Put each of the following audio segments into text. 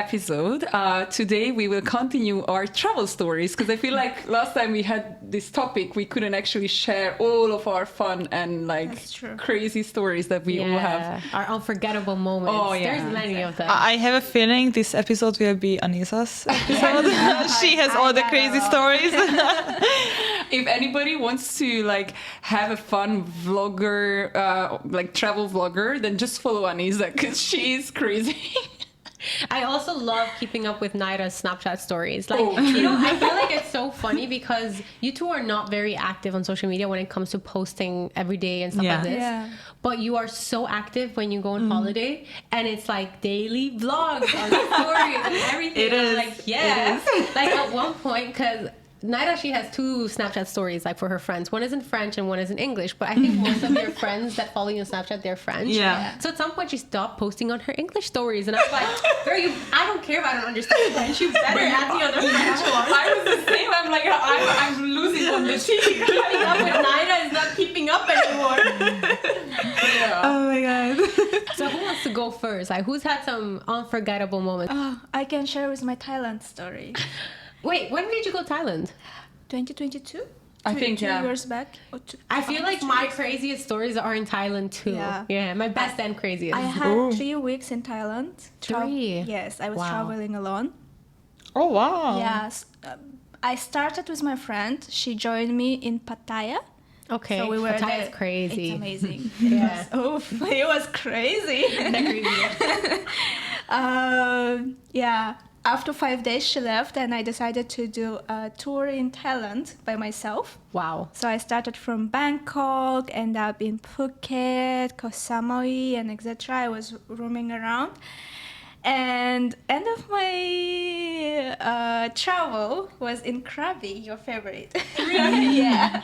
episode. Today we will continue our travel stories because I feel like last time we had this topic, we couldn't actually share all of our fun and like crazy stories that we all have. Our unforgettable moments. Oh, yeah. There's many of them. I have a feeling this episode will be Anisa's episode. She has all the crazy stories. If anybody wants to like have a fun vlogger, like travel vlogger, then just follow Anisa because she's crazy. I also love keeping up with Naira's Snapchat stories. Like, you know, I feel like it's so funny because you two are not very active on social media when it comes to posting every day and stuff like this. Yeah. But you are so active when you go on holiday, and it's like daily vlogs on stories and everything. It is. Like, yeah. Like at one point, because Naira, she has 2 Snapchat stories like for her friends. One is in French and one is in English. But I think most of your friends that follow you on Snapchat, they're French. Yeah. So at some point she stopped posting on her English stories, and I was like, "Girl, I don't care if I don't understand French. You better add me on the French one." I was the same. I'm like, I'm losing on the team. Keeping up with Naira is not keeping up anymore. Yeah. Oh my god. So who wants to go first? Like, who's had some unforgettable moments? I can share with my Thailand story. Wait, when did you go to Thailand? 2022? I think, 2 years back. I feel like my craziest stories are in Thailand too. Yeah, my best and craziest. I had 3 weeks in Thailand. 3? Yes, I was traveling alone. Oh, wow. Yes. I started with my friend. She joined me in Pattaya. Okay, so we were Pattaya there. is crazy. It's amazing. Yeah. It was crazy. Yeah. After 5 days, she left, and I decided to do a tour in Thailand by myself. Wow. So I started from Bangkok, ended up in Phuket, Koh Samui, and etc. I was roaming around. And end of my travel was in Krabi, your favorite. Really? Yeah.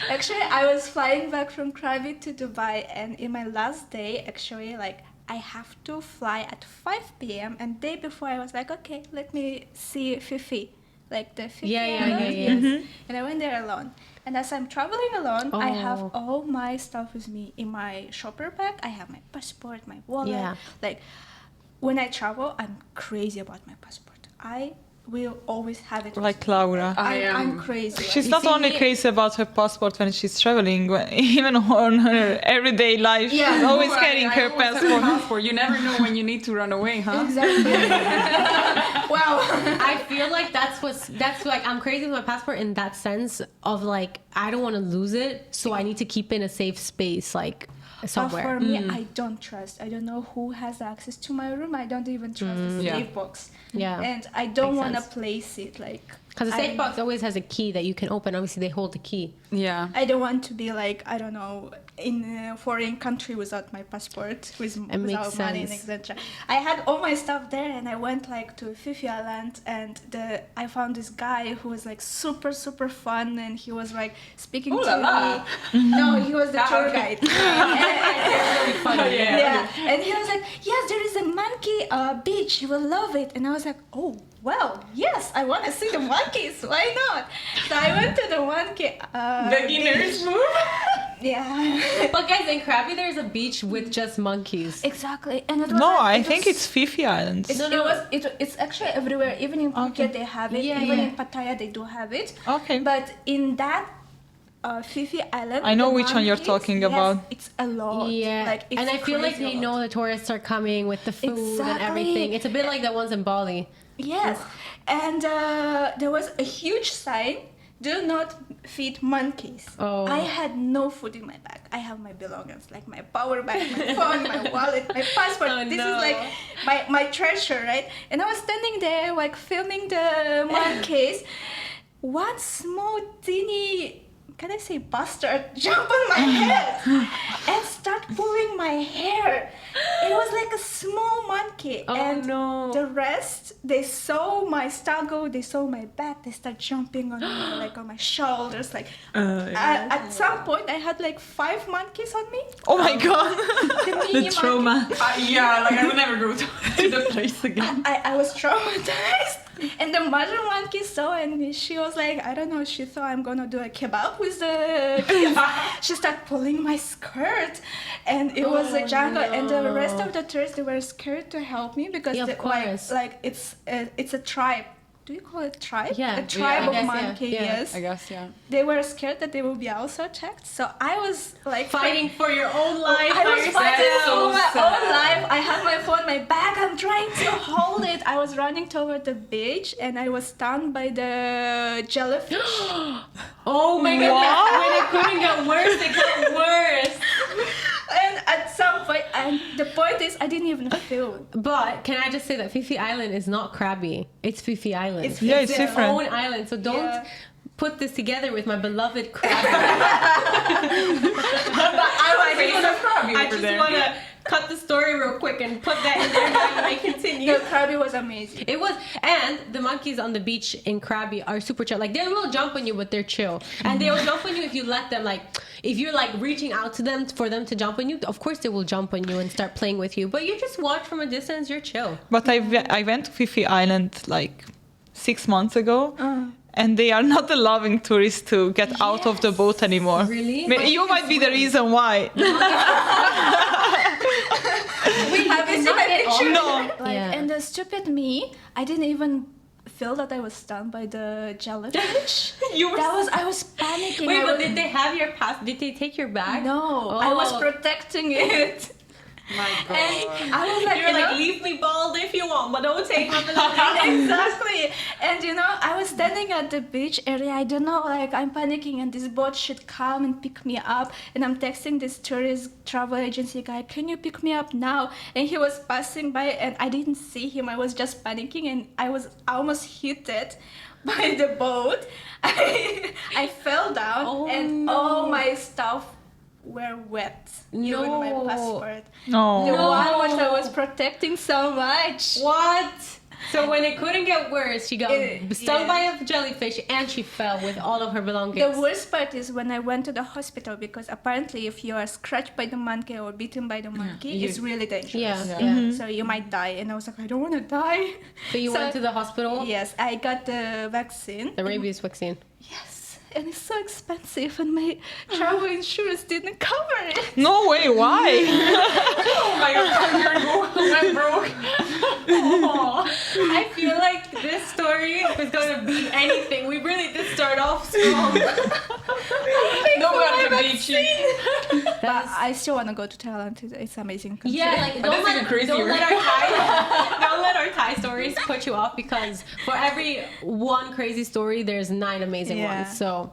Actually, I was flying back from Krabi to Dubai, and in my last day, actually, like, I have to fly at 5 p.m. and day before I was like, okay, let me see Fifi, like the Fifi Island. Yes. And I went there alone. And as I'm traveling alone, I have all my stuff with me in my shopper bag. I have my passport, my wallet. Yeah. Like, when I travel, I'm crazy about my passport. I will always have it. Like Laura. I'm crazy. She's not only crazy about her passport when she's traveling, even on her everyday life. She's always carrying her passport. You never know when you need to run away, huh? Exactly. Wow. I feel like that's like, I'm crazy with my passport in that sense of like, I don't want to lose it, so I need to keep it in a safe space, like somewhere. For me, I don't trust. I don't know who has access to my room. I don't even trust the safe box. Yeah. And I don't want to place it like... Because the safe box always has a key that you can open. Obviously, they hold the key. Yeah. I don't want to be like, I don't know, in a foreign country without my passport, without money and etc. I had all my stuff there, and I went like to Fifi Island, and I found this guy who was like super, super fun, and he was like speaking to me. No, he was the tour guide. Really funny. Yeah. And he was like, yes, there is a monkey beach. You will love it. And I was like, oh, well, yes, I want to see the monkeys. Why not? So I went to the monkey beginner's move. Yeah. But guys, in Krabi, there's a beach with just monkeys. Exactly. And it was I think it's Fifi Island. It's actually everywhere. Even in Phuket, they have it. Even in Pattaya, they do have it. Okay. But in that Fifi Island, I know which one you're talking about. It's a lot. Yeah. Like, it's and I feel like they know the tourists are coming with the food and everything. It's a bit like the ones in Bali. Yes. And there was a huge sign, do not feed monkeys. I had no food in my bag. I have my belongings, like my power bank, my phone, my wallet, my passport. This is like my treasure, right? And I was standing there like filming the monkeys. One small teeny, can I say bastard, jump on my head and start pulling my hair. It was like a small monkey. The rest, they saw my struggle, they saw my back, they start jumping on me, like on my shoulders. Like at some point, I had like 5 monkeys on me. Oh my god, the trauma. Like I would never go to the place again. I was traumatized. And the mother monkey saw, and she was like, I don't know, she thought I'm gonna do a kebab with the kids. She started pulling my skirt, and it was a jungle. No. And the rest of the tourists, they were scared to help me because of course. like it's a tribe. Do you call it tribe? Yeah. A tribe of monkey, yeah. yes. I guess, yeah. They were scared that they will be also attacked. So I was like... Fighting for your own life. I was fighting for my sad. own life. I had my phone in my bag. I'm trying to hold it. I was running toward the beach and I was stung by the jellyfish. Oh my god. When it couldn't get worse, it got worse. And at some point, and the point is, I didn't even feel. But can I just say that Fifi Island is not crabby. It's Fifi Island. It's its different. own island. So don't put this together with my beloved crabby. I just want to cut the story real quick and put that in there when I continue. The Krabi was amazing. It was, and the monkeys on the beach in Krabi are super chill. Like, they will jump on you, but they're chill. And they will jump on you if you let them, like, if you're, like, reaching out to them for them to jump on you, of course they will jump on you and start playing with you. But you just watch from a distance, you're chill. But I went to Fifi Island, like, 6 months ago. And they are not allowing tourists to get out of the boat anymore. Really? You might be the reason why. Have you seen my picture? No. Like, and the stupid me, I didn't even feel that I was stung by the jellyfish. I was panicking. Wait, but did they have your pass? Did they take your bag? No, I was protecting it. My God. And I was like, You're like, leave me bald if you want, but don't take my Exactly. And I was standing at the beach area. I don't know, like, I'm panicking, and this boat should come and pick me up. And I'm texting this tourist travel agency guy, can you pick me up now? And he was passing by, and I didn't see him. I was just panicking, and I almost hit it by the boat. I fell down, and all my stuff were wet. Even my passport. No. The one which I was protecting so much. What? So when it couldn't get worse, she got stung by a jellyfish and she fell with all of her belongings. The worst part is when I went to the hospital, because apparently if you are scratched by the monkey or bitten by the monkey, it's really dangerous. Yeah. So you might die. And I was like, I don't want to die. So you went to the hospital? Yes, I got the vaccine. The rabies vaccine. Yes. And it's so expensive, and my travel insurance didn't cover it. No way, why? Oh my God, you're going broke. I feel like this story is going to beat anything. We really did start off strong. No one can beat you. But I still want to go to Thailand. It's amazing country. Yeah, like don't let our Thai stories put you off, because for every one crazy story, there's 9 amazing ones. So,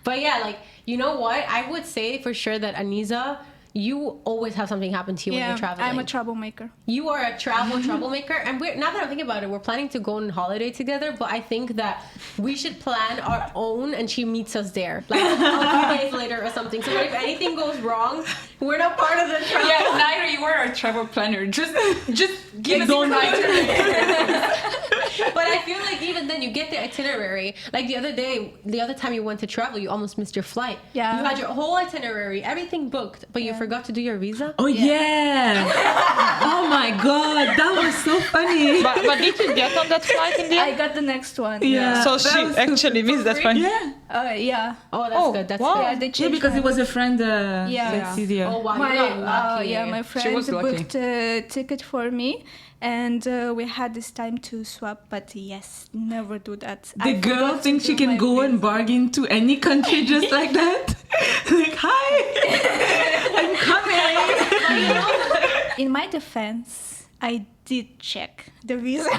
but yeah, like, you know what? I would say for sure that Aniza, you always have something happen to you when you're traveling. I'm a troublemaker. You are a troublemaker, and now that I'm thinking about it, we're planning to go on holiday together. But I think that we should plan our own, and she meets us there, like a few days later or something. So that if anything goes wrong, we're not part of the travel. Yeah, Naira, you were our travel planner. Just give us an itinerary. But I feel like even then you get the itinerary. Like the other time you went to travel, you almost missed your flight. Yeah. You had your whole itinerary, everything booked, but you forgot to do your visa. Oh yeah! Oh my God, that was so funny. But did you get on that flight in the I end? got the next one. Yeah. So she actually missed that flight. Yeah. Yeah. Oh, that's good. That's wow. good. Yeah, they Yeah, changed because it was a friend. Yeah. Oh wow, you got lucky. My friend was lucky. booked a ticket for me, and we had this time to swap. But yes, never do that. The girl thinks she can go and bargain to any country just like that. Like, hi, I'm coming. In my defense, I did check the visa.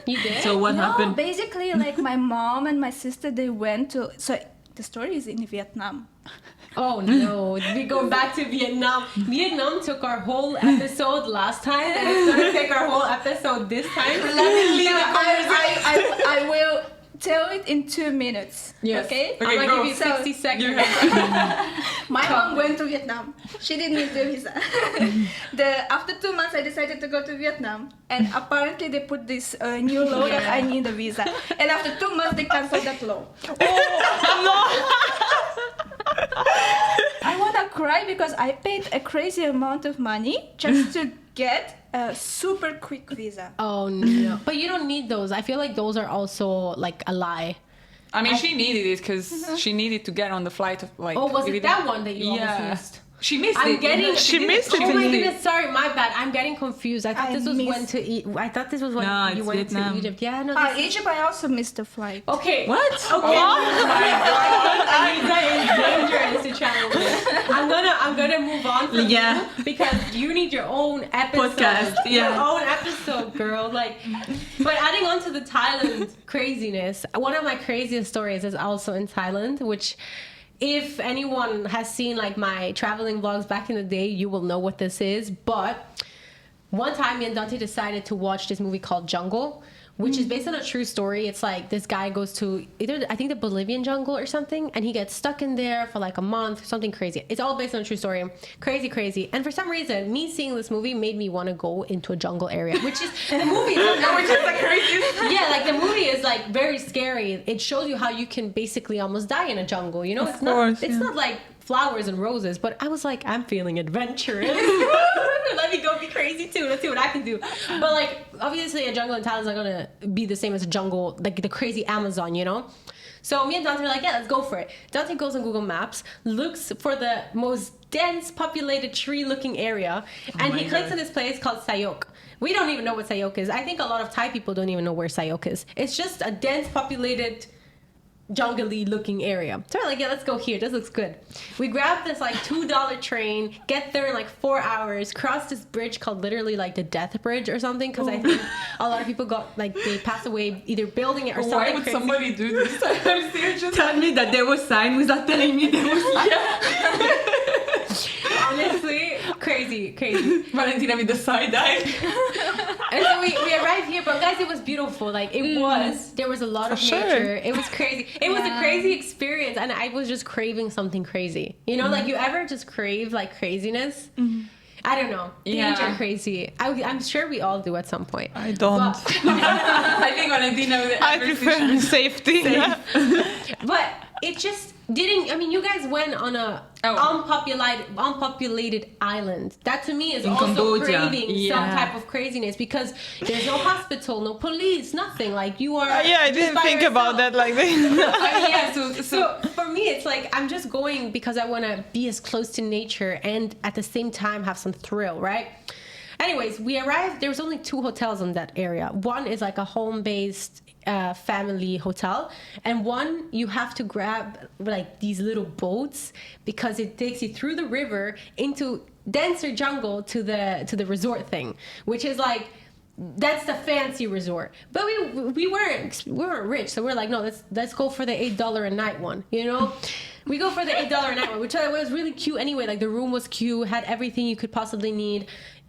You did? So what No, happened? basically, like my mom and my sister, they went to. So the story is in Vietnam. Oh no, we go back to Vietnam. Vietnam took our whole episode last time, and it's gonna take our whole episode this time. I will tell it in 2 minutes. Yes. Okay? I'm gonna go. give you 60 seconds. My mom went to Vietnam. She didn't need the visa. After 2 months, I decided to go to Vietnam. And apparently they put this new law that I need a visa. And after 2 months, they canceled that law. I want to cry because I paid a crazy amount of money just to get a super quick visa. Oh no! But you don't need those. I feel like those are also like a lie. I mean, she needed it because she needed to get on the flight. Oh, was it that one that you almost missed? She missed I'm it. getting. She missed it. Oh my goodness! Sorry, my bad. I'm getting confused. I thought this was when to eat. I thought this was when you went to Egypt. Yeah, no. Egypt, I also missed the flight. Okay. What? Okay. Oh my god. Anita is dangerous to travel with. I'm gonna move on from you because you need your own episode. Podcast. Yeah. Your own episode, girl. Like, but adding on to the Thailand craziness, one of my craziest stories is also in Thailand, which. If anyone has seen like my traveling vlogs back in the day, you will know what this is. But one time me and Dante decided to watch this movie called Jungle, which is based on a true story. It's like this guy goes to either, I think, the Bolivian jungle or something, and he gets stuck in there for like a month, something crazy. It's all based on a true story. Crazy. And for some reason, me seeing this movie made me want to go into a jungle area, which is the movie. Which is like crazy. Yeah, like the movie is like very scary. It shows you how you can basically almost die in a jungle. You know, it's not like flowers and roses, but I was like, I'm feeling adventurous. Let me go be crazy too. Let's see what I can do. But like, obviously, a jungle in Thailand is not gonna be the same as a jungle, like the crazy Amazon, you know. So me and Dante were like, yeah, let's go for it. Dante goes on Google Maps, looks for the most dense populated tree-looking area, and he clicks on this place called Sayok. We don't even know what Sayok is. I think a lot of Thai people don't even know where Sayok is. It's just a dense populated jungle-y looking area. So we're like, yeah, let's go here. This looks good. We grab this like $2 train, get there in like 4 hours, cross this bridge called literally like the Death Bridge or something, because I think a lot of people got like they passed away either building it or something. Why would somebody do this? I'm serious. Tell me that there was sign without telling me there was sign. Honestly, crazy. Valentina with the side eye. And so we arrived here, but guys, it was beautiful. Like there was a lot of nature. It was crazy. It was a crazy experience, and I was just craving something crazy. You know, like you ever just crave like craziness? I don't know. Teenagers are crazy. I'm sure we all do at some point. I don't. I think Valentina would. I prefer safety. But it just didn't. I mean, you guys went on a unpopulated island. That to me is also Cambodia. craving some type of craziness because there's no hospital, no police, nothing. Like you are. I didn't think about that like that. So for me, it's like I'm just going because I want to be as close to nature and at the same time have some thrill, right? Anyways, we arrived. There was only 2 hotels in that area. One is like a home-based family hotel, and one you have to grab like these little boats because it takes you through the river into denser jungle to the resort thing, which is like that's the fancy resort. But we weren't rich, so we're like, no, let's go for the $8 a night one, you know. We go for the $8 a night one, which was really cute anyway. Like the room was cute, had everything you could possibly need.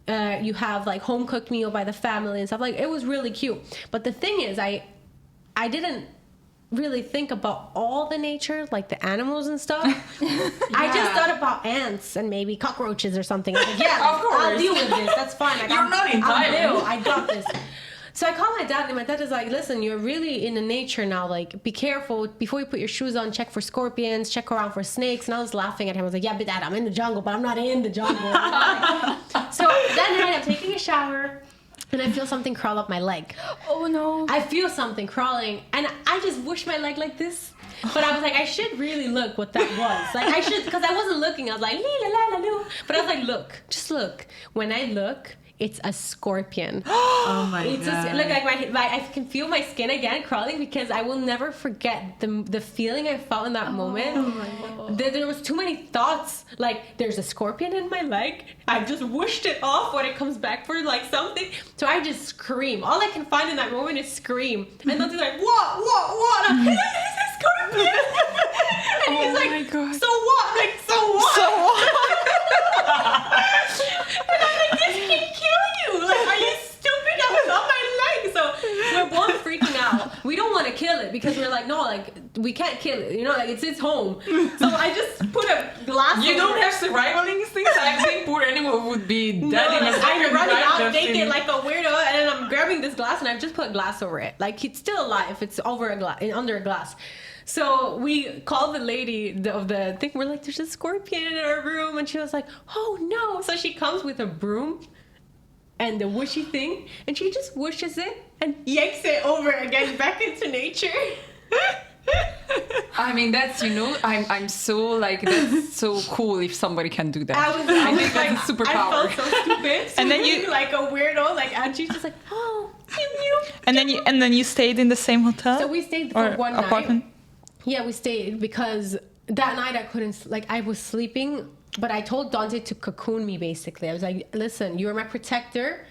You have like home cooked meal by the family and stuff. Like it was really cute. But the thing is, I didn't really think about all the nature, like the animals and stuff. I just thought about ants and maybe cockroaches or something. I was like, yeah, of course. I'll deal with this. That's fine. Like, You're not in Thailand. I got this. So I called my dad, and my dad is like, listen, you're really in the nature now. Like, be careful. Before you put your shoes on, check for scorpions, check around for snakes. And I was laughing at him. I was like, yeah, but Dad, I'm in the jungle, but I'm not in the jungle. So that night, I'm taking a shower, and I feel something crawl up my leg. Oh, no. I feel something crawling, and I just whooshed my leg like this. But I was like, I should really look what that was. Like, I should, because I wasn't looking. I was like, lee-la-la-la-loo. But I was like, look, just look. When I look, it's a scorpion. Oh my god! Look, like my I can feel my skin again crawling because I will never forget the feeling I felt in that moment. Oh my god! There was too many thoughts. Like there's a scorpion in my leg. I just whooshed it off when it comes back for like something. So I just scream. All I can find in that moment is scream. And then he's like, what? I'm like, it's a scorpion. And he's like, my god. so what? I'm like, so what? So what? And I'm like, this can kill you. Like, are you stupid? I was on my leg. So we're both freaking out. We don't want to kill it because we're like, no, like, we can't kill it. You know, like, it's its home. So I just put a glass. You don't have survival instincts? I think poor animal would be dead in a second. I'm running right? out Just naked in- like a weirdo, and then I'm grabbing this glass, and I've just put glass over it. Like, it's still alive. It's over a glass, under a glass. So we called the lady of the thing. We're like, there's a scorpion in our room. And she was like, oh no. So she comes with a broom and the whooshy thing, and she just whooshes it and yanks it over again back into nature. I mean, that's, I'm so like, that's so cool if somebody can do that. I think that's a superpower. I felt so stupid. And then you like a weirdo, like Angie's just like, oh, you. and then you stayed in the same hotel. So we stayed for one apartment? night. Yeah, we stayed because that night I couldn't, like, I was sleeping, but I told Dante to cocoon me, basically. I was like, listen, you're my protector.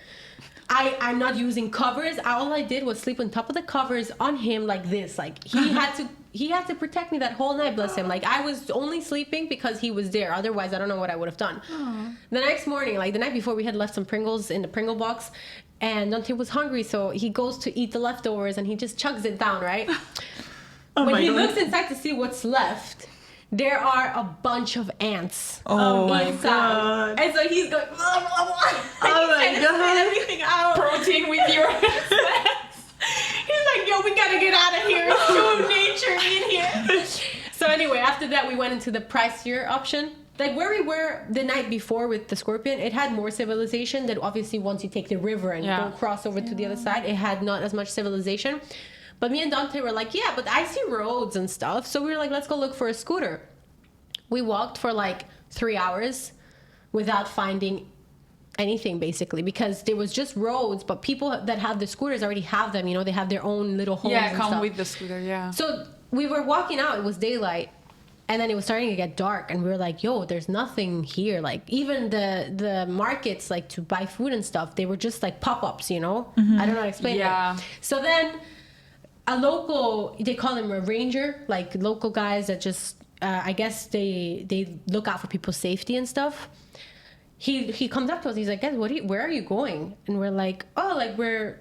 I'm not using covers. All I did was sleep on top of the covers on him like this. Like, he had to protect me that whole night, bless him. Like, I was only sleeping because he was there. Otherwise, I don't know what I would have done. Aww. The next morning, like the night before, we had left some Pringles in the Pringle box, and Dante was hungry, so he goes to eat the leftovers, and he just chugs it down, right? When he looks inside to see what's left, there are a bunch of ants. Oh my inside. God. And so he's going, blah, blah, blah. Oh my God. Spit everything out. Protein with your He's like, yo, we gotta get out of here. It's too nature in here. So anyway, after that, we went into the pricier option. Like where we were the night before with the Scorpion, it had more civilization than obviously once you take the river and go cross over to the other side. It had not as much civilization. But me and Dante were like, yeah, but I see roads and stuff. So we were like, let's go look for a scooter. We walked for like 3 hours without finding anything, basically, because there was just roads, but people that have the scooters already have them, they have their own little homes. Yeah, and come stuff. with the scooter, yeah. So we were walking out, it was daylight, and then it was starting to get dark, and we were like, yo, there's nothing here. Like, even the markets, like, to buy food and stuff, they were just like pop-ups, I don't know how to explain it. So then a local, they call him a ranger, like local guys that just, I guess they look out for people's safety and stuff. He comes up to us. He's like, guys, where are you going? And we're like, oh, like we're,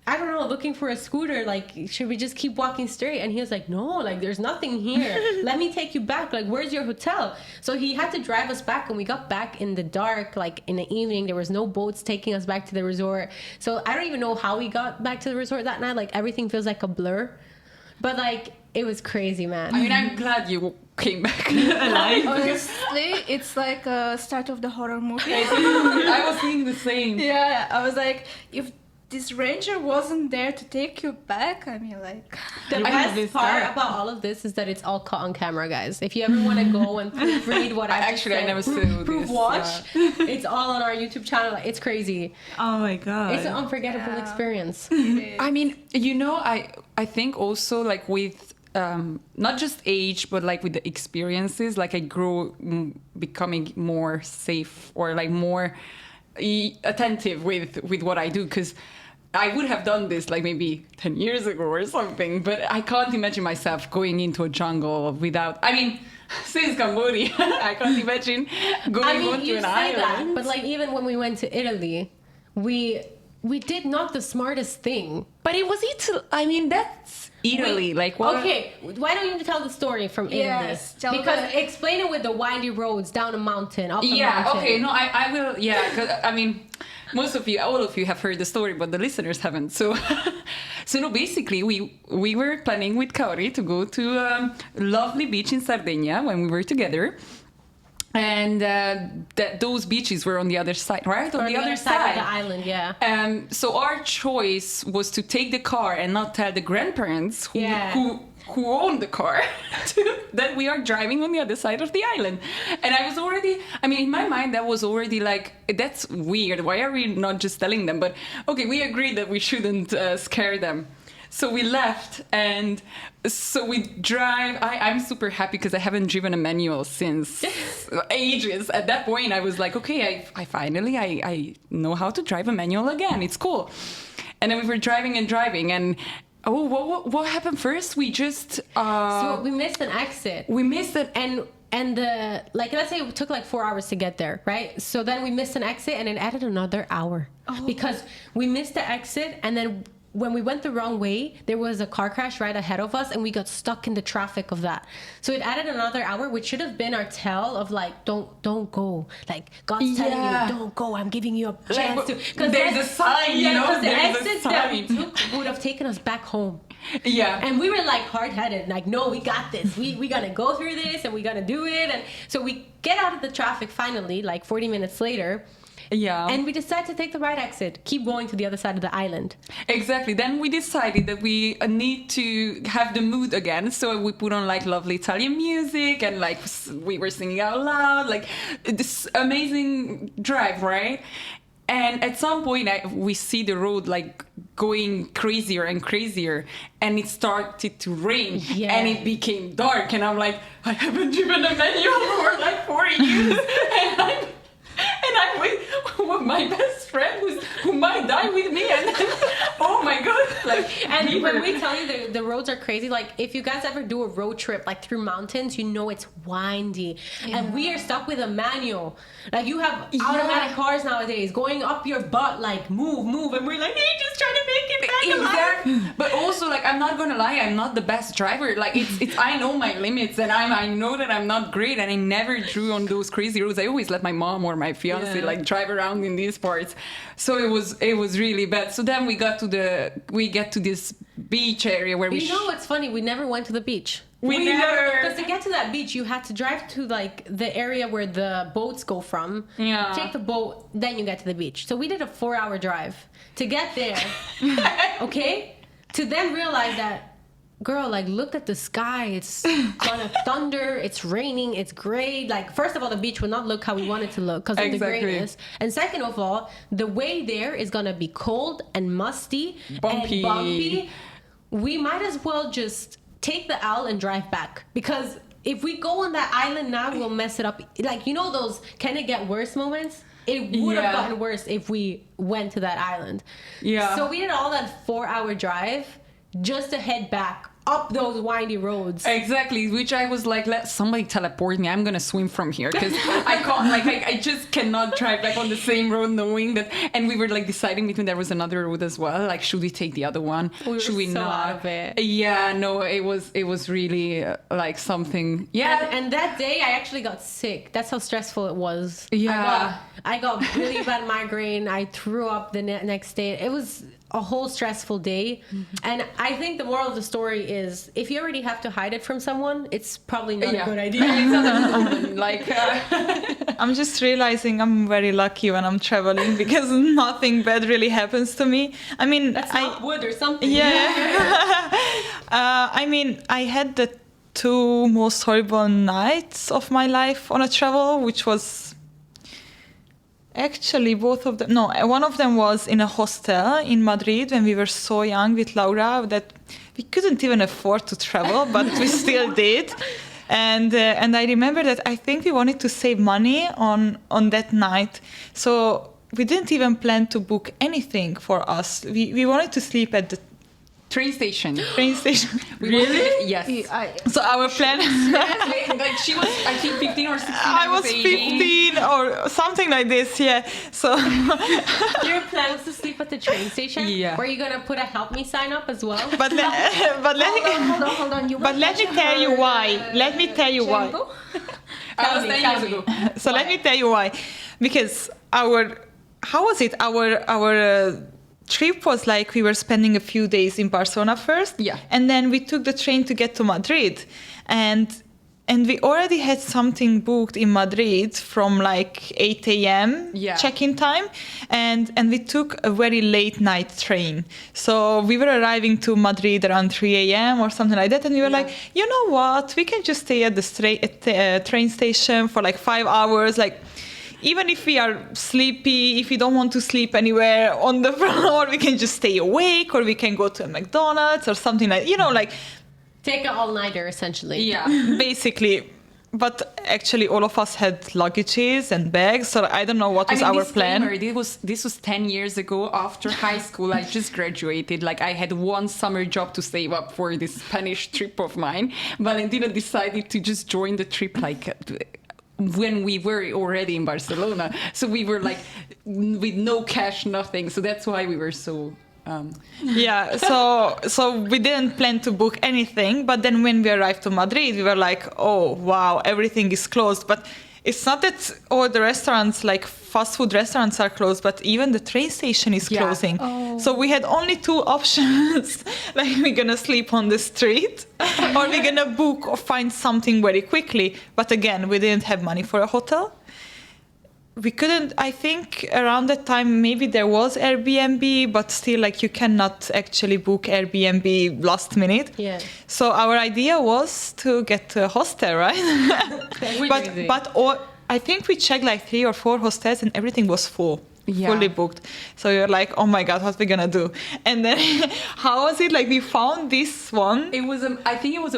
I don't know, looking for a scooter. Like, should we just keep walking straight? And he was like, no, like there's nothing here. Let me take you back. Like, where's your hotel? So he had to drive us back, and we got back in the dark, like in the evening. There was no boats taking us back to the resort. So I don't even know how we got back to the resort that night. Like, everything feels like a blur. But like, it was crazy, man. I mean, I'm glad you came back alive. Honestly, it's like a start of the horror movie. I was thinking the same. Yeah, I was like, if this ranger wasn't there to take you back, I mean, like... The best part about all of this is that it's all caught on camera, guys. If you ever want to go and read what I never saw this. Watch. It's all on our YouTube channel. Like, it's crazy. Oh my God. It's an unforgettable experience. I mean, I think also like with not just age, but like with the experiences, like I grow becoming more safe or like more attentive with what I do, because I would have done this like maybe 10 years ago or something, but I can't imagine myself going into a jungle without, I mean, since Cambodia, I can't imagine going onto an island. That, but like even when we went to Italy, we did not the smartest thing. But it was Italy. I mean, that's Italy. Like what? Okay, why don't you tell the story from Italy? Yes, because explain it with the windy roads down a mountain, up a mountain. Yeah, okay, no, I will, yeah, because I mean, all of you have heard the story, but the listeners haven't. So, no, basically, we were planning with Kaori to go to a lovely beach in Sardinia when we were together. And those beaches were on the other side, right? On the other side of the island, yeah. So our choice was to take the car and not tell the grandparents who owned the car that we are driving on the other side of the island. And in my mind, that was already like, that's weird. Why are we not just telling them? But okay, we agreed that we shouldn't scare them. So we left, and so we drive. I'm super happy because I haven't driven a manual since ages. At that point, I was like, okay, I finally I know how to drive a manual again. It's cool. And then we were driving, and what happened first? We just so we missed an exit. We missed it, and let's say it took like 4 hours to get there, right? So then we missed an exit, and it added another hour because we missed the exit, and then when we went the wrong way, there was a car crash right ahead of us, and we got stuck in the traffic of that. So it added another hour, which should have been our tell of like, don't go. Like, God's telling you, don't go. I'm giving you a chance to. Because there's a sign, because the exit that we took would have taken us back home. Yeah. And we were like hard-headed, like, no, we got this. We gotta go through this, and we gotta do it. And so we get out of the traffic finally, like 40 minutes later. Yeah. And we decided to take the right exit, keep going to the other side of the island. Exactly. Then we decided that we need to have the mood again. So we put on like lovely Italian music and like we were singing out loud, like this amazing drive, right? And at some point, we see the road like going crazier and crazier, and it started to rain, and it became dark. And I'm like, I haven't driven a manual for like 4 years, and I'm with my best friend who might die with me, and then, oh my god! Like, and when we tell you the roads are crazy, like if you guys ever do a road trip like through mountains, you know it's windy, and we are stuck with a manual. Like you have automatic cars nowadays going up your butt, like move, and we're like, hey, just trying to make it back alive. But also, like, I'm not gonna lie, I'm not the best driver. Like, it's I know my limits, and I know that I'm not great, and I never drew on those crazy roads. I always let my mom or my fiance like drive around in these parts. So it was really bad. So then we get to this beach area where you know what's funny? We never went to the beach. We never, because to get to that beach, you had to drive to like the area where the boats go from. Yeah. Take the boat, then you get to the beach. So we did a 4-hour drive to get there. Okay? To then realize that, girl, like look at the sky. It's gonna thunder. It's raining. It's gray. Like first of all, the beach will not look how we want it to look because of the grayness. And second of all, the way there is gonna be cold and musty and bumpy. We might as well just take the L and drive back, because if we go on that island now, we'll mess it up. Like, you know those can it get worse moments? It would have gotten worse if we went to that island. Yeah. So we did all that 4-hour drive just to head back up those windy roads. Exactly, which I was like, let somebody teleport me. I'm gonna swim from here because I can't. Like, I just cannot drive like on the same road, knowing that. And we were like deciding between there was another road as well. Like, should we take the other one? Should we not? Out of it. Yeah, no, it was really like something. Yeah. And that day I actually got sick. That's how stressful it was. Yeah. I got really bad migraine. I threw up the next day. It was a whole stressful day. And I think the moral of the story is, if you already have to hide it from someone, it's probably not a good idea. I'm just realizing I'm very lucky when I'm traveling because nothing bad really happens to me. I mean, that's not wood or something. Yeah. I mean, I had the 2 most horrible nights of my life on a travel, which was actually both of them. No, one of them was in a hostel in Madrid when we were so young with Laura that we couldn't even afford to travel, but we still did. And I remember that I think we wanted to save money on that night. So we didn't even plan to book anything for us. We wanted to sleep at the train station. Really? Yes. So our plan. Like she was, I think, 15 or 16. I was 15 or something like this. Yeah. So your plan was to sleep at the train station. Yeah. Were you gonna put a help me sign up as well? But hold on. But let me tell you why. Let me tell you why. I was 10 years ago. So let me tell you why. Because our trip was like we were spending a few days in Barcelona first, and then we took the train to get to Madrid, and we already had something booked in Madrid from like 8 a.m. check-in time, and we took a very late night train. So we were arriving to Madrid around 3 a.m. or something like that, and we were like, you know what, we can just stay at the train station for like 5 hours, like. Even if we are sleepy, if we don't want to sleep anywhere on the floor, we can just stay awake, or we can go to a McDonald's or something like, like... Take an all-nighter, essentially. Yeah. Basically. But actually, all of us had luggages and bags, so I don't know what was our plan. This was 10 years ago after high school. I just graduated. Like, I had one summer job to save up for this Spanish trip of mine. Valentina decided to just join the trip, like... when we were already in Barcelona. So we were like with no cash, nothing. So that's why we were so... Yeah, so we didn't plan to book anything. But then when we arrived to Madrid, we were like, oh, wow, everything is closed. But it's not that all the restaurants, like fast food restaurants, are closed, but even the train station is closing. Oh. So we had only 2 options. Like, we're going to sleep on the street or we're going to book or find something very quickly. But again, we didn't have money for a hotel. we couldn't, I think around that time maybe there was Airbnb, but still like you cannot actually book Airbnb last minute. Yeah. So our idea was to get a hostel, right? but I think we checked like 3 or 4 hostels and everything was full. Yeah. Fully booked. So you're like, oh my God, what we gonna do? And then how was it? Like we found this one. It was I think it was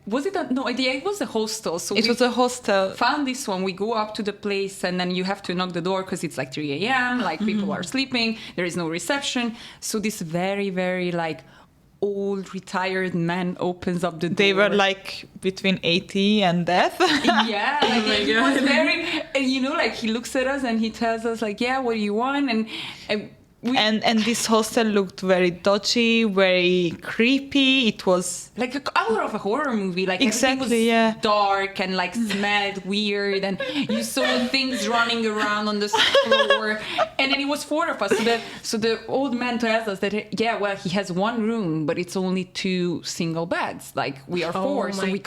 was it a, no idea? It was a hostel. So it was a hostel. Found this one. We go up to the place and then you have to knock the door because it's like 3 a.m. Like people are sleeping. There is no reception. So this very, very like old retired man opens up the door. They were like between 80 and death. Yeah, like he was very, you know, like he looks at us and he tells us like, yeah, what do you want? And this hostel looked very dodgy, very creepy. It was like out of a horror movie. Like exactly, everything was dark and like smelled weird, and you saw things running around on the floor. And then it was 4 of us. So the old man tells us that he has 1 room, but it's only 2 single beds. Like we are 4, so we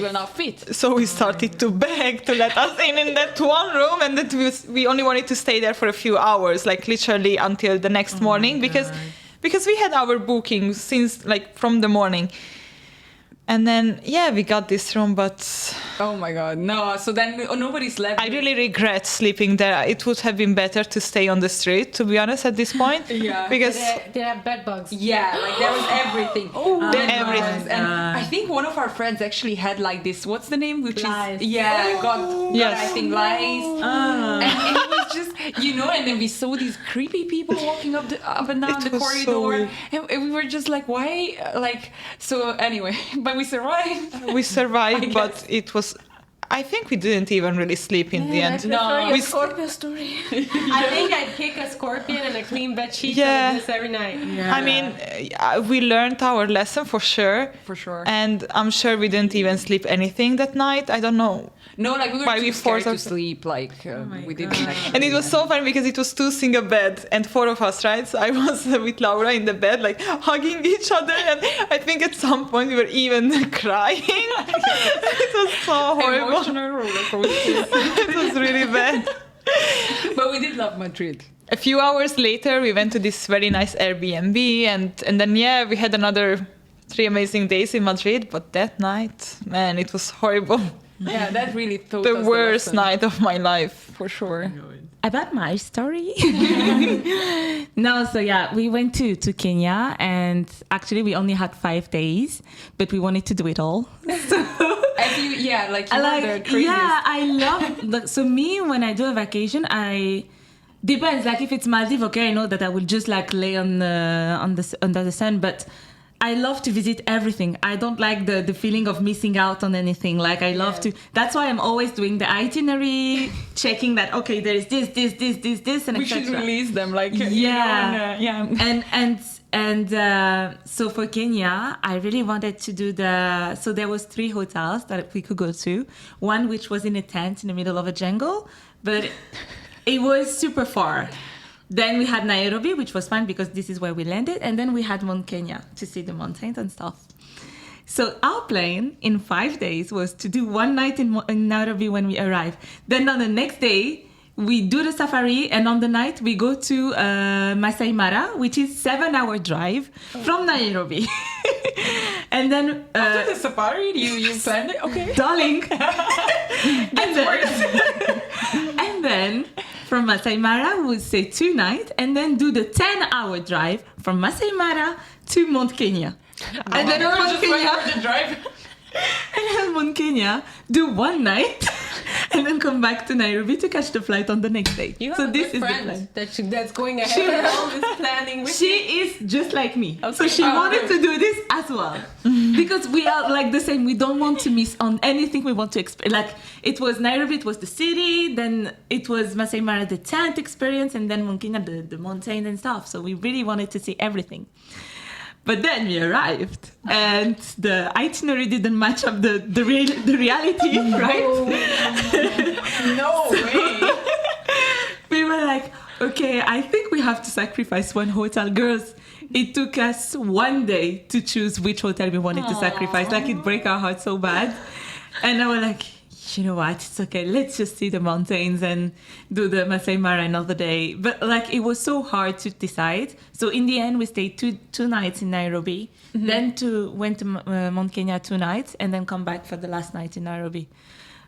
will not fit. So we started to beg to let us in that 1 room, and that we only wanted to stay there for a few hours, like literally until the next morning, because we had our bookings since like from the morning. And then, we got this room, but... Oh my God, no. So then nobody slept. I really regret sleeping there. It would have been better to stay on the street, to be honest, at this point. Yeah. Because... They have bed bugs. Yeah, like there was everything. Everything. And I think one of our friends actually had like this, what's the name? Which lice. Is... Yeah, I think lice. And it was just, you know, and then we saw these creepy people walking up and down the corridor. So and we were just like, why? Like, so anyway, but we survived. But it was, I think we didn't even really sleep in the end. No, scorpion story. I think I'd pick a scorpion and a clean bed sheet and this every night. Yeah. I mean, we learned our lesson for sure. For sure. And I'm sure we didn't even sleep anything that night. I don't know. No, like we were too scared to sleep. Like we didn't. And it was so funny because it was 2 single beds and 4 of us, right? So I was with Laura in the bed, like hugging each other, and I think at some point we were even crying. It was so horrible. Emotional roller coaster. It was really bad. But we did love Madrid. A few hours later, we went to this very nice Airbnb, and then we had another 3 amazing days in Madrid. But that night, man, it was horrible. Yeah, that really taught the us worst night of my life, for sure. About my story? No, so we went to Kenya, and actually we only had 5 days, but we wanted to do it all. So, I love. So me, when I do a vacation, depends. Like if it's Maldives, okay, I know that I will just like lay under the sun, but I love to visit everything. I don't like the feeling of missing out on anything. Like I love to. That's why I'm always doing the itinerary, checking that okay, there is this, and we should release them. Like so for Kenya, I really wanted to do so there was 3 hotels that we could go to. One which was in a tent in the middle of a jungle, but it was super far. Then we had Nairobi, which was fun because this is where we landed. And then we had Mount Kenya to see the mountains and stuff. So our plan in 5 days was to do 1 night in Nairobi when we arrive. Then on the next day, we do the safari. And on the night, we go to Masai Mara, which is 7-hour drive from Nairobi. And then... after the safari, you planned it? Okay. Darling. And then... From Masai Mara, we would stay 2 nights and then do the 10-hour drive from Masai Mara to Mount Kenya. And then Mount Kenya, do 1 night and then come back to Nairobi to catch the flight on the next day. So this is the plan. That's going ahead with all this planning. She is just like me. Okay. So she wanted to do this as well. Because we are like the same. We don't want to miss on anything we want to experience. Like it was Nairobi, it was the city, then it was Masai Mara, the tent experience, and then Mount Kenya, the mountain and stuff. So we really wanted to see everything. But then we arrived, and the itinerary didn't match up the reality, right? No way. We were like, okay, I think we have to sacrifice 1 hotel. Girls, it took us 1 day to choose which hotel we wanted to sacrifice. Like, it broke our heart so bad. And I was like, you know what, it's okay, let's just see the mountains and do the Masai Mara another day. But like, it was so hard to decide. So in the end, we stayed two nights in Nairobi, then went to Mount Kenya 2 nights, and then come back for the last night in Nairobi.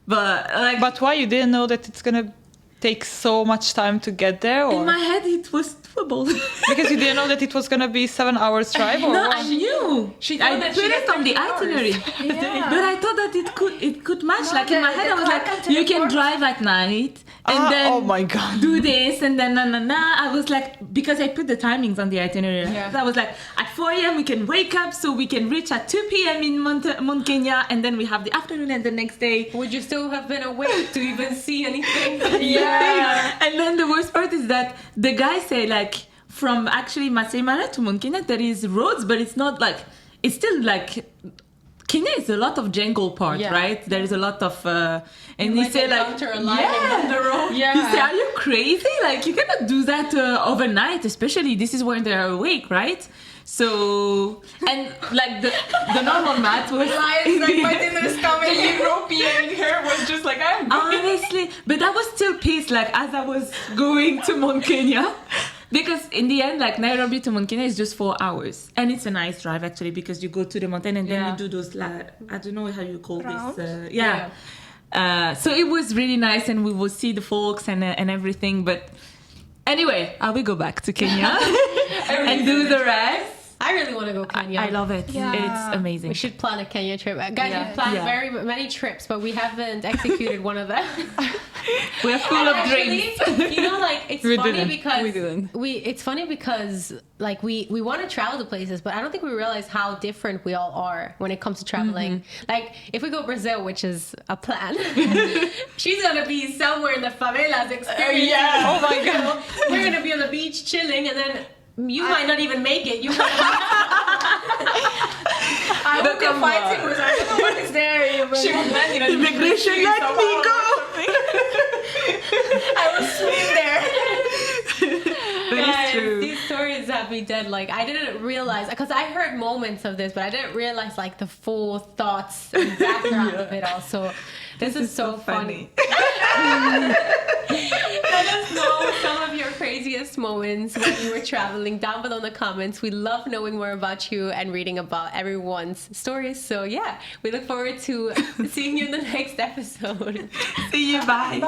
But why? You didn't know that it's gonna take so much time to get there? Or? In my head, it was doable. Because you didn't know that it was gonna be 7 hours drive? Or no, what? I knew. I put it on the itinerary. But I thought that it could match. No, like in my head, I was like, you can drive at night and then oh my God. do this and then I was like, because I put the timings on the itinerary. Yeah. So I was like, at 4 a.m. we can wake up so we can reach at 2 p.m. in Mount Kenya, and then we have the afternoon and the next day. Would you still have been awake to even see anything? Yeah. And then the worst part is that the guy said, like, from actually Masai Mara to Mount Kenya, there is roads, but it's not like, it's still like, Kenya is a lot of jungle part, right? There is a lot of, and he said like, on the road. Yeah. He said, are you crazy? Like, you cannot do that overnight, especially this is when they're awake, right? So, and like the normal math was like my dinner's coming. The European hair was just like, I'm honestly, but that was still peace. Like as I was going to Mount Kenya, because in the end, like Nairobi to Mount Kenya is just 4 hours, and it's a nice drive actually because you go to the mountain and then you do those I don't know how you call rounds? This. So it was really nice, and we would see the folks and everything. But anyway, I will go back to Kenya and do the rest. I really want to go Kenya. I love it. Yeah. It's amazing. We should plan a Kenya trip. Guys, we've planned very many trips, but we haven't executed one of them. We're full of dreams. You know, like it's funny because like we want to travel to places, but I don't think we realize how different we all are when it comes to traveling. Like if we go Brazil, which is a plan, she's gonna be somewhere in the favelas experiencing. Oh my God. We're gonna be on the beach chilling, and then you might not even make it. You might I would be fighting with her. I don't know what is there. She would land in immigration. Let me go. I will swim there. But it's true. These stories have me dead. Like I didn't realize, because I heard moments of this, but I didn't realize like the full thoughts and background of it all. So this is so funny. Let us know some of your craziest moments when you were traveling down below in the comments. We love knowing more about you and reading about everyone's stories. So yeah, we look forward to seeing you in the next episode. See you. Bye.